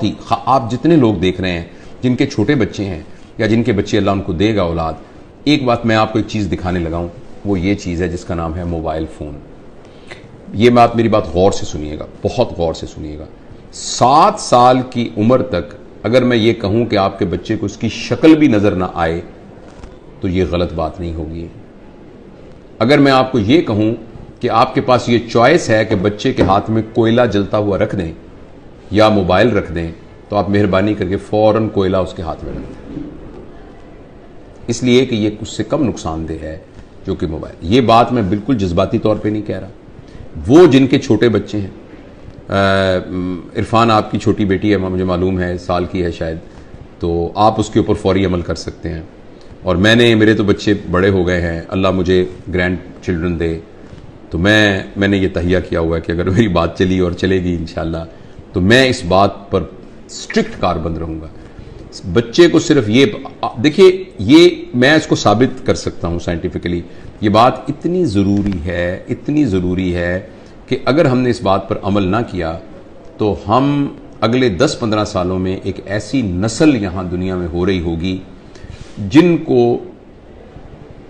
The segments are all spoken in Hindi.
बहुत ही, आप जितने लोग देख रहे हैं जिनके छोटे बच्चे हैं या जिनके बच्चे अल्लाह उनको देगा औलाद, एक बात मैं आपको एक चीज़ दिखाने लगा हूं, वो ये चीज़ है जिसका नाम है मोबाइल फ़ोन। ये मेरी बात गौर से सुनिएगा, बहुत गौर से सुनिएगा। 7 साल की उम्र तक अगर मैं ये कहूं कि आपके बच्चे को उसकी शक्ल भी नज़र ना आए तो ये गलत बात नहीं होगी। अगर मैं आपको ये कहूं कि आपके पास ये चॉइस है कि बच्चे के हाथ में कोयला जलता हुआ रख दें या मोबाइल रख दें, तो आप मेहरबानी करके फौरन कोयला उसके हाथ में रख दें, इसलिए कि ये उससे कम नुकसानदेह है जो कि मोबाइल। ये बात मैं बिल्कुल जज्बाती तौर पे नहीं कह रहा। वो जिनके छोटे बच्चे हैं, इरफान आपकी छोटी बेटी है, मुझे मालूम है साल की है शायद, तो आप उसके ऊपर फौरी अमल कर सकते हैं। और मेरे तो बच्चे बड़े हो गए हैं, अल्लाह मुझे ग्रैंड चिल्ड्रन दे, तो मैंने ये तहिया किया हुआ है कि अगर मेरी बात चली और चलेगी इंशाल्लाह, तो मैं इस बात पर स्ट्रिक्ट कारबंद रहूँगा। बच्चे को सिर्फ ये देखिए, ये मैं इसको साबित कर सकता हूँ साइंटिफिकली। ये बात इतनी ज़रूरी है कि अगर हमने इस बात पर अमल ना किया तो हम अगले 10-15 सालों में एक ऐसी नस्ल यहाँ दुनिया में हो रही होगी जिनको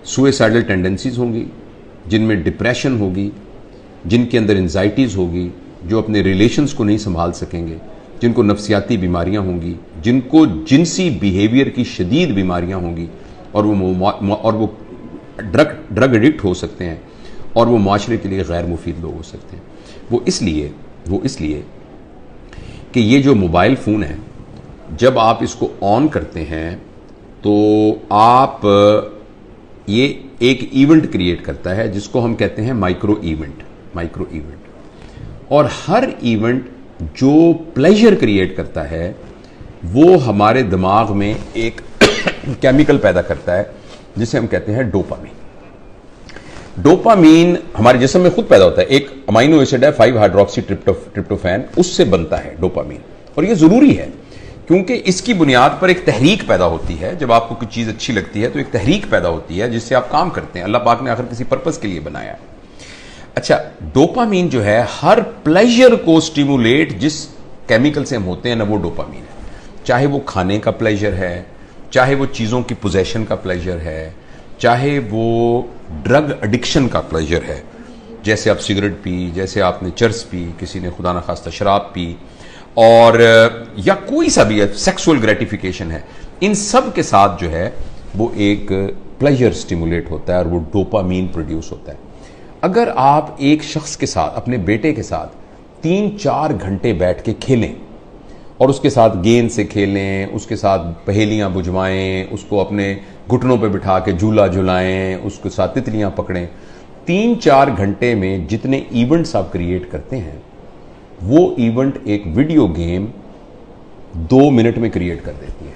सुइसाइडल टेंडेंसीज होंगी, जिनमें डिप्रेशन होगी, जिनके अंदर एंजाइटीज़ होगी, जो अपने रिलेशंस को नहीं संभाल सकेंगे, जिनको नफ्सियाती बीमारियां होंगी, जिनको जिनसी बिहेवियर की शदीद बीमारियां होंगी, और वो ड्रग एडिक्ट हो सकते हैं, और वो माशरे के लिए गैर मुफीद लोग हो सकते हैं। वो इसलिए कि ये जो मोबाइल फ़ोन है, जब आप इसको ऑन करते हैं तो आप ये एक इवेंट क्रिएट करता है जिसको हम कहते हैं माइक्रो इवेंट। और हर इवेंट जो प्लेजर क्रिएट करता है वो हमारे दिमाग में एक केमिकल पैदा करता है जिसे हम कहते हैं डोपामीन हमारे जिस्म में खुद पैदा होता है। एक अमाइनो एसिड है 5-हाइड्रोक्सी ट्रिप्टोफैन, उससे बनता है डोपामीन। और ये जरूरी है क्योंकि इसकी बुनियाद पर एक तहरीक पैदा होती है। जब आपको कोई चीज अच्छी लगती है तो एक तहरीक पैदा होती है जिससे आप काम करते हैं। अल्लाह पाक ने आखिर किसी पर्पस के लिए बनाया है। अच्छा, डोपामीन जो है हर प्लेजर को स्टिमुलेट जिस केमिकल से हम होते हैं ना, वो डोपामीन है। चाहे वो खाने का प्लेजर है, चाहे वो चीजों की पोजेशन का प्लेजर है, चाहे वो ड्रग एडिक्शन का प्लेजर है, जैसे आप सिगरेट पी, जैसे आपने चर्स पी, किसी ने खुदा न खास्ता शराब पी, और या कोई सा भी सेक्सुअल ग्रेटिफिकेशन है, इन सब के साथ जो है वो एक प्लेजर स्टिमुलेट होता है और वो डोपामीन प्रोड्यूस होता है। अगर आप एक शख्स के साथ, अपने बेटे के साथ 3-4 घंटे बैठ के खेलें और उसके साथ गेंद से खेलें, उसके साथ पहेलियां बुझवाएं, उसको अपने घुटनों पे बिठा के झूला झुलाएं, उसके साथ तितलियां पकड़ें, 3-4 घंटे में जितने इवेंट्स आप क्रिएट करते हैं वो इवेंट एक वीडियो गेम 2 मिनट में क्रिएट कर देती है।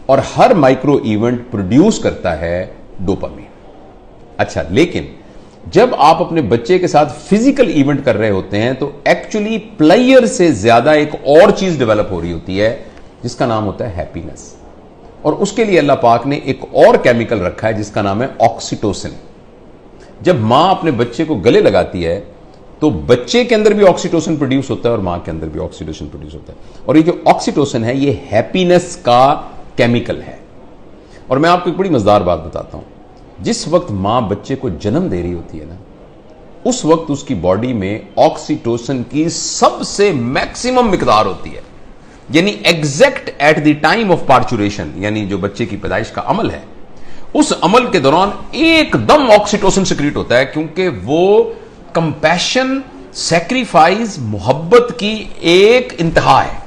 और हर माइक्रो इवेंट प्रोड्यूस करता है डोपामीन। अच्छा, लेकिन जब आप अपने बच्चे के साथ फिजिकल इवेंट कर रहे होते हैं तो एक्चुअली प्लेयर से ज्यादा एक और चीज डेवलप हो रही होती है जिसका नाम होता है हैप्पीनेस। और उसके लिए अल्लाह पाक ने एक और केमिकल रखा है जिसका नाम है ऑक्सीटोसिन। जब मां अपने बच्चे को गले लगाती है तो बच्चे के अंदर भी ऑक्सीटोसिन प्रोड्यूस होता है और मां के अंदर भी ऑक्सीटोसिन प्रोड्यूस होता है। और ये जो ऑक्सीटोसिन है ये हैप्पीनेस का केमिकल है। और मैं आपको एक बड़ी मजेदार बात बताता हूं, जिस वक्त मां बच्चे को जन्म दे रही होती है ना, उस वक्त उसकी बॉडी में ऑक्सीटोसिन की सबसे मैक्सिमम मिकदार होती है। यानी exact at the time of parturition, यानी जो बच्चे की पैदाइश का अमल है, उस अमल के दौरान एकदम ऑक्सीटोसिन सिक्रीट होता है, क्योंकि वो कंपैशन, सैक्रिफाइस, मोहब्बत की एक इंतहा है।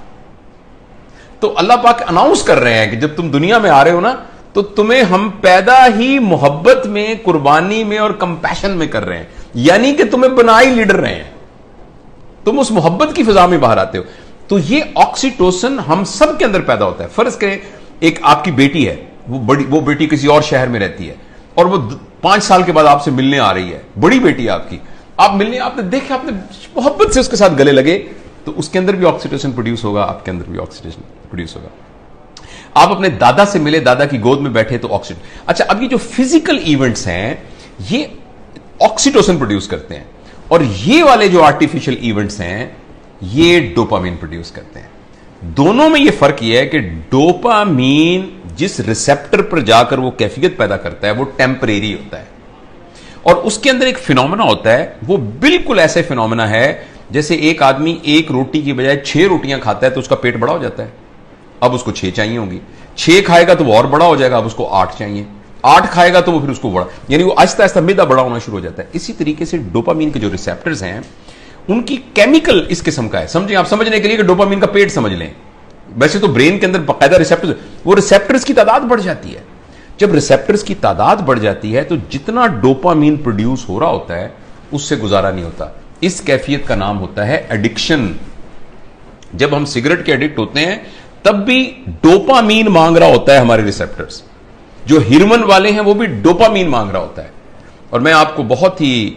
तो अल्लाह पाक अनाउंस कर रहे हैं कि जब तुम दुनिया में आ रहे हो ना, तो तुम्हें हम पैदा ही मोहब्बत में, कुर्बानी में और कंपैशन में कर रहे हैं। यानी कि तुम्हें बना ही लीडर रहे हैं, तुम उस मोहब्बत की फिजा में बाहर आते हो। तो ये ऑक्सीटोसिन हम सब के अंदर पैदा होता है। फर्ज करें एक आपकी बेटी है, वो बेटी किसी और शहर में रहती है और वो 5 साल के बाद आपसे मिलने आ रही है, बड़ी बेटी है आपकी। आप मिलने, आपने देखा, आपने मोहब्बत से उसके साथ गले लगे, तो उसके अंदर भी ऑक्सीटोसिन प्रोड्यूस होगा, आपके अंदर भी ऑक्सीटोसिन प्रोड्यूस होगा। आप अपने दादा से मिले, दादा की गोद में बैठे, तो ऑक्सीटोसिन। अच्छा, अब ये जो फिजिकल इवेंट्स हैं ये ऑक्सीटोसिन प्रोड्यूस करते हैं, और ये वाले जो आर्टिफिशियल इवेंट्स हैं ये डोपामीन प्रोड्यूस करते हैं। दोनों में ये फर्क ये है कि डोपामीन जिस रिसेप्टर पर जाकर वो कैफियत पैदा करता है वो टेम्परेरी होता है, और उसके अंदर एक फिनोमेना होता है, वो बिल्कुल ऐसे फिनोमेना है जैसे एक आदमी एक रोटी की बजाय 6 रोटियां खाता है तो उसका पेट बड़ा हो जाता है, अब उसको 6 चाहिए होंगी, 6 खाएगा तो वो और बड़ा हो जाएगा, अब उसको 8 चाहिए, 8 खाएगा तो वो फिर उसको बड़ा, यानी वो आहिस्ता आहिस्ता मैदा बड़ा होना शुरू हो जाता है। इसी तरीके से डोपामीन के जो रिसेप्टर्स हैं उनकी केमिकल इस किस्म का है। समझें, आप समझने के लिए कि डोपामीन का पेट समझ लें, वैसे तो ब्रेन के अंदर बाकायदा रिसेप्टर्स, वो रिसेप्टर्स की तादाद बढ़ जाती है। जब रिसेप्टर्स की तादाद बढ़ जाती है तो जितना डोपामीन प्रोड्यूस हो रहा होता है उससे गुजारा नहीं होता। इस कैफियत का नाम होता है एडिक्शन। जब हम सिगरेट के एडिक्ट होते हैं तब भी डोपामीन मांग रहा होता है हमारे रिसेप्टर्स, जो हेरोइन वाले हैं वो भी डोपामीन मांग रहा होता है। और मैं आपको बहुत ही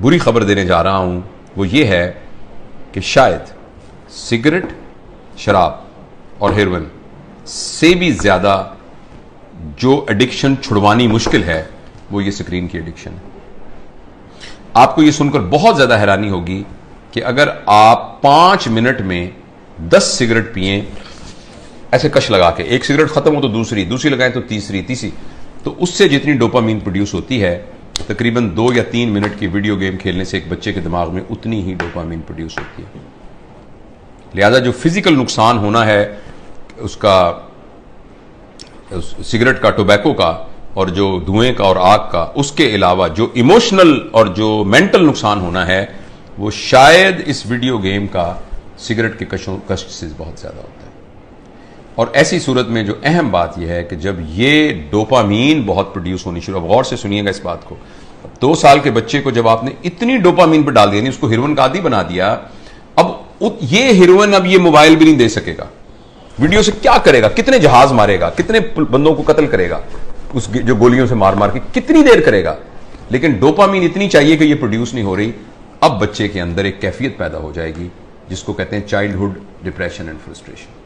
बुरी खबर देने जा रहा हूं, वो ये है कि शायद सिगरेट, शराब और हेरोइन से भी ज्यादा जो एडिक्शन छुड़वानी मुश्किल है वो ये स्क्रीन की एडिक्शन है। आपको ये सुनकर बहुत ज्यादा हैरानी होगी कि अगर आप 5 मिनट में 10 सिगरेट पिए ऐसे कश लगा के, एक सिगरेट खत्म हो तो दूसरी, दूसरी लगाएं तो तीसरी, तो उससे जितनी डोपामीन प्रोड्यूस होती है तकरीबन 2 या 3 मिनट की वीडियो गेम खेलने से एक बच्चे के दिमाग में उतनी ही डोपामीन प्रोड्यूस होती है। लिहाजा जो फिजिकल नुकसान होना है उसका, सिगरेट का, टोबैको का और जो धुएं का और आग का, उसके अलावा जो इमोशनल और जो मेंटल नुकसान होना है वो शायद इस वीडियो गेम का सिगरेट के कष्ट से बहुत ज्यादा होता है। और ऐसी सूरत में जो अहम बात यह है कि जब ये डोपामीन बहुत प्रोड्यूस होनी शुरू, अब गौर से सुनिएगा इस बात को, 2 साल के बच्चे को जब आपने इतनी डोपामीन पर डाल दिया, नहीं उसको हेरोइन का आदी बना दिया, अब ये हेरोइन अब ये मोबाइल भी नहीं दे सकेगा, वीडियो से क्या करेगा, कितने जहाज मारेगा, कितने बंदों को कत्ल करेगा, उस जो गोलियों से मार मार के कितनी देर करेगा, लेकिन डोपामीन इतनी चाहिए कि ये प्रोड्यूस नहीं हो रही। अब बच्चे के अंदर एक कैफियत पैदा हो जाएगी जिसको कहते हैं चाइल्डहुड डिप्रेशन एंड फ्रस्ट्रेशन।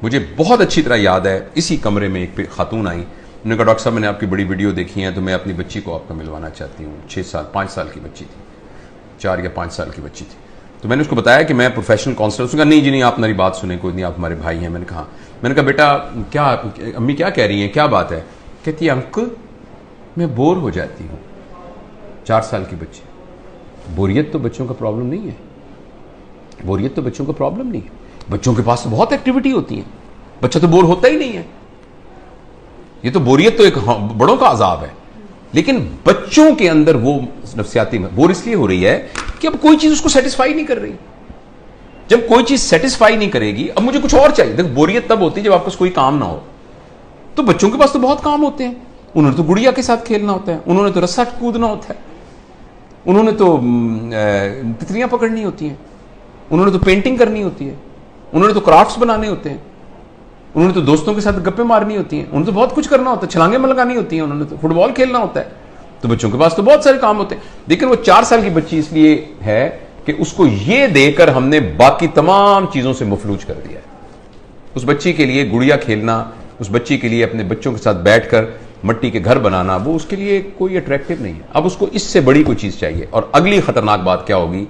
मुझे बहुत अच्छी तरह याद है, इसी कमरे में एक खातून आई, उन्होंने कहा डॉक्टर साहब मैंने आपकी बड़ी वीडियो देखी है तो मैं अपनी बच्ची को आपका मिलवाना चाहती हूँ। 5 साल की बच्ची थी, 4 या 5 साल की बच्ची थी। तो मैंने उसको बताया कि मैं प्रोफेशनल काउंसलर। उसने कहा नहीं जी नहीं, आप मेरी बात सुने, कोई नहीं, आप हमारे भाई हैं। मैंने कहा बेटा क्या, अम्मी क्या कह रही हैं, क्या बात है? कहती है अंकल मैं बोर हो जाती हूँ। 4 साल की बच्ची। बोरियत तो बच्चों का प्रॉब्लम नहीं है, बोरियत तो बच्चों का प्रॉब्लम नहीं है, बच्चों के पास तो बहुत एक्टिविटी होती है, बच्चा तो बोर होता ही नहीं है। ये तो बोरियत तो एक बड़ों का अजाब है, लेकिन बच्चों के अंदर वो नफ्सियाती बोर इसलिए हो रही है कि अब कोई चीज उसको सेटिस्फाई नहीं कर रही। जब कोई चीज सेटिस्फाई नहीं करेगी, अब मुझे कुछ और चाहिए। देखो बोरियत तब होती है जब आपके पास कोई काम ना हो। तो बच्चों के पास तो बहुत काम होते हैं, उन्होंने तो गुड़िया के साथ खेलना होता है, उन्होंने तो रस्सा कूदना होता है, उन्होंने तो तितलियां पकड़नी होती हैं, उन्होंने तो पेंटिंग करनी होती है, उन्होंने तो क्राफ्ट्स बनाने होते हैं, उन्होंने तो दोस्तों के साथ गप्पे मारनी होती हैं, उन्होंने तो बहुत कुछ करना होता है, छलांगे लगानी होती हैं, उन्होंने तो फुटबॉल खेलना होता है। तो बच्चों के पास तो बहुत सारे काम होते हैं। लेकिन वो 4 साल की बच्ची इसलिए है कि उसको ये देकर हमने बाकी तमाम चीजों से मफलूज कर दिया है। उस बच्ची के लिए गुड़िया खेलना, उस बच्ची के लिए अपने बच्चों के साथ बैठकर मट्टी के घर बनाना, वो उसके लिए कोई अट्रैक्टिव नहीं है। अब उसको इससे बड़ी कोई चीज चाहिए। और अगली खतरनाक बात क्या होगी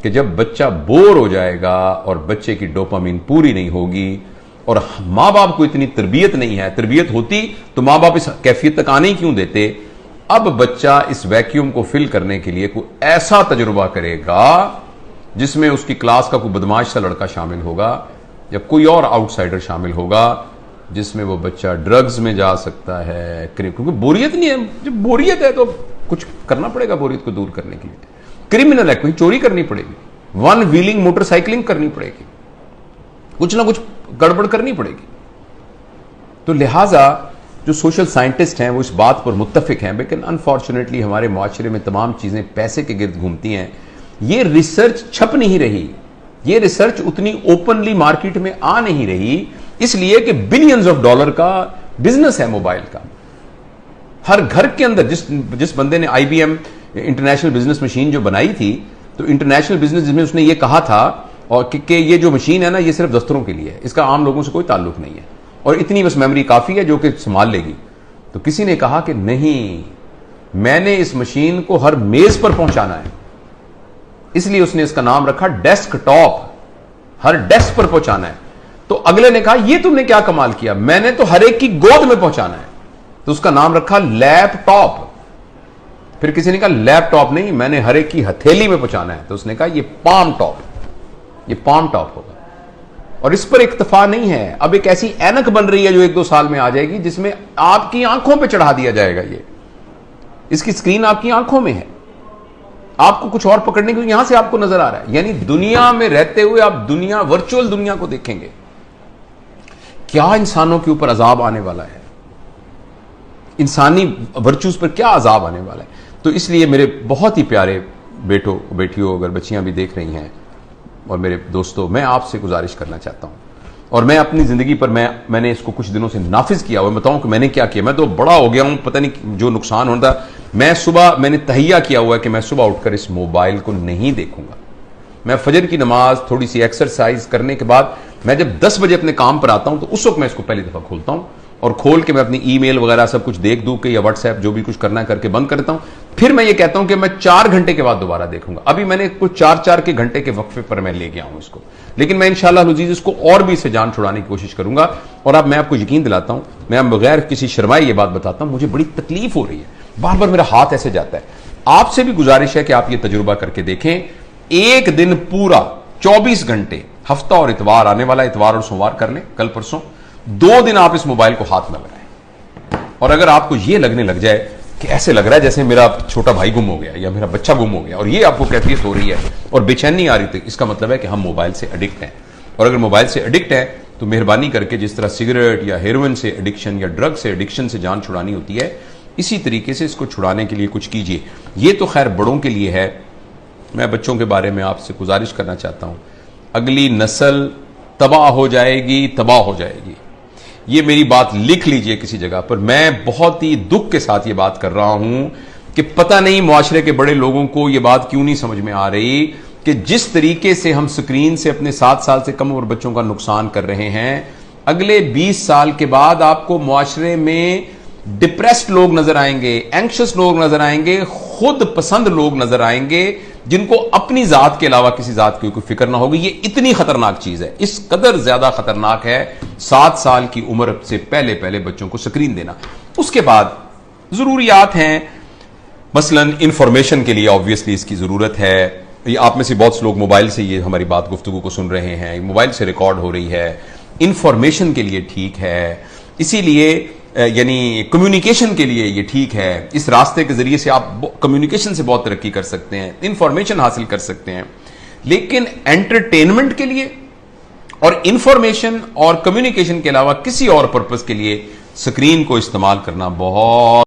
कि जब बच्चा बोर हो जाएगा और बच्चे की डोपामीन पूरी नहीं होगी और माँ बाप को इतनी तरबियत नहीं है, तरबियत होती तो माँ बाप इस कैफियत तक आने ही क्यों देते। अब बच्चा इस वैक्यूम को फिल करने के लिए कोई ऐसा तजुर्बा करेगा जिसमें उसकी क्लास का कोई बदमाश सा लड़का शामिल होगा या कोई और आउटसाइडर शामिल होगा, जिसमें वो बच्चा ड्रग्स में जा सकता है, क्योंकि बोरियत नहीं है। जब बोरियत है तो कुछ करना पड़ेगा बोरियत को दूर करने के लिए। क्रिमिनल है, कोई चोरी करनी पड़ेगी, 1 व्हीलिंग मोटरसाइकिलिंग करनी पड़ेगी, कुछ ना कुछ गड़बड़ करनी पड़ेगी। तो लिहाजा जो सोशल साइंटिस्ट हैं वो इस बात पर मुत्तफिक हैं, लेकिन अनफॉर्चुनेटली हमारे माशरे में तमाम चीजें पैसे के गिर्द घूमती हैं। ये रिसर्च छप नहीं रही, ये रिसर्च उतनी ओपनली मार्केट में आ नहीं रही, इसलिए कि बिलियंस ऑफ डॉलर का बिजनेस है मोबाइल का। हर घर के अंदर जिस बंदे ने IBM इंटरनेशनल बिजनेस मशीन जो बनाई थी, तो इंटरनेशनल बिजनेस जिसमें उसने ये कहा था और कि ये जो मशीन है ना, ये सिर्फ दफ्तरों के लिए है, इसका आम लोगों से कोई ताल्लुक नहीं है और इतनी बस मेमोरी काफी है जो कि संभाल लेगी। तो किसी ने कहा कि नहीं, मैंने इस मशीन को हर मेज पर पहुंचाना है, इसलिए उसने इसका नाम रखा डेस्कटॉप। हर डेस्क पर पहुंचाना है। तो अगले ने कहा यह तुमने क्या कमाल किया, मैंने तो हर एक की गोद में पहुंचाना है, तो उसका नाम रखा लैपटॉप। फिर किसी ने कहा लैपटॉप नहीं, मैंने हर एक की हथेली में पहुंचाना है, तो उसने कहा ये पाम टॉप, ये पाम टॉप होगा। और इस पर इक्तफा नहीं है, अब एक ऐसी ऐनक बन रही है जो 1-2 साल में आ जाएगी, जिसमें आपकी आंखों पे चढ़ा दिया जाएगा। ये इसकी स्क्रीन आपकी आंखों में है, आपको कुछ और पकड़ने को यहां से आपको नजर आ रहा है। यानी दुनिया में रहते हुए आप दुनिया, वर्चुअल दुनिया को देखेंगे। क्या इंसानों के ऊपर अजाब आने वाला है, इंसानी वर्चूज पर क्या अजाब आने वाला है। तो इसलिए मेरे बहुत ही प्यारे बेटों बेटियों, अगर बच्चियां भी देख रही हैं और मेरे दोस्तों, मैं आपसे गुजारिश करना चाहता हूं, और मैं अपनी जिंदगी पर मैंने इसको कुछ दिनों से नाफिज किया हुआ। बताऊं कि मैंने क्या किया, मैं तो बड़ा हो गया हूं, पता नहीं जो नुकसान होता। मैंने तहैया किया हुआ है कि मैं सुबह उठकर इस मोबाइल को नहीं देखूंगा। मैं फजर की नमाज, थोड़ी सी एक्सरसाइज करने के बाद मैं जब 10 बजे अपने काम पर आता हूं, तो उस वक्त मैं इसको पहली दफा खोलता हूं, और खोल के मैं अपनी ईमेल वगैरह सब कुछ देख दूं के, या व्हाट्सएप जो भी कुछ करना है करके बंद करता हूं। फिर मैं ये कहता हूं कि मैं 4 घंटे के बाद दोबारा देखूंगा। अभी मैंने कुछ 4-4 के घंटे के वक्फे पर मैं ले गया हूं इसको, लेकिन मैं इंशाअल्लाह अज़ीज़ इसको और भी इससे जान छुड़ाने की कोशिश करूंगा। और अब मैं आपको यकीन दिलाता हूं, मैं बगैर किसी शर्माए ये बात बताता हूं, मुझे बड़ी तकलीफ हो रही है, बार बार मेरा हाथ ऐसे जाता है। आपसे भी गुजारिश है कि आप ये तजुर्बा करके देखें। एक दिन पूरा 24 घंटे, हफ्ता और इतवार, आने वाला इतवार और सोमवार कर लें, कल परसों 2 दिन आप इस मोबाइल को हाथ न लगाएं। और अगर आपको यह लगने लग जाए कि ऐसे लग रहा है जैसे मेरा छोटा भाई गुम हो गया या मेरा बच्चा गुम हो गया, और ये आपको कैफियत हो रही है और बेचैनी आ रही थी, इसका मतलब है कि हम मोबाइल से एडिक्ट हैं। और अगर मोबाइल से एडिक्ट है तो मेहरबानी करके, जिस तरह सिगरेट या हेरोइन से एडिक्शन या ड्रग से एडिक्शन से जान छुड़ानी होती है, इसी तरीके से इसको छुड़ाने के लिए कुछ कीजिए। ये तो खैर बड़ों के लिए है, मैं बच्चों के बारे में आपसे गुजारिश करना चाहता हूं। अगली नस्ल तबाह हो जाएगी, तबाह हो जाएगी। ये मेरी बात लिख लीजिए किसी जगह पर। मैं बहुत ही दुख के साथ ये बात कर रहा हूं कि पता नहीं मुआशरे के बड़े लोगों को ये बात क्यों नहीं समझ में आ रही कि जिस तरीके से हम स्क्रीन से अपने 7 साल से कम उम्र बच्चों का नुकसान कर रहे हैं, अगले 20 साल के बाद आपको मुआशरे में डिप्रेस्ड लोग नजर आएंगे, एंक्शस लोग नजर आएंगे, खुद पसंद लोग नजर आएंगे, जिनको अपनी जात के अलावा किसी जात की कोई फिक्र ना होगी। ये इतनी खतरनाक चीज है, इस कदर ज्यादा खतरनाक है 7 साल की उम्र से पहले पहले बच्चों को स्क्रीन देना। उसके बाद जरूरियात हैं, मसलन इंफॉर्मेशन के लिए ऑब्वियसली इसकी जरूरत है। ये आप में से बहुत से लोग मोबाइल से ये हमारी बात गुफ्तगू को सुन रहे हैं, मोबाइल से रिकॉर्ड हो रही है, इंफॉर्मेशन के लिए ठीक है, इसीलिए यानी कम्युनिकेशन के लिए ये ठीक है। इस रास्ते के जरिए से आप कम्युनिकेशन से बहुत तरक्की कर सकते हैं, इंफॉर्मेशन हासिल कर सकते हैं। लेकिन एंटरटेनमेंट के लिए और इंफॉर्मेशन और कम्युनिकेशन के अलावा किसी और पर्पस के लिए स्क्रीन को इस्तेमाल करना बहुत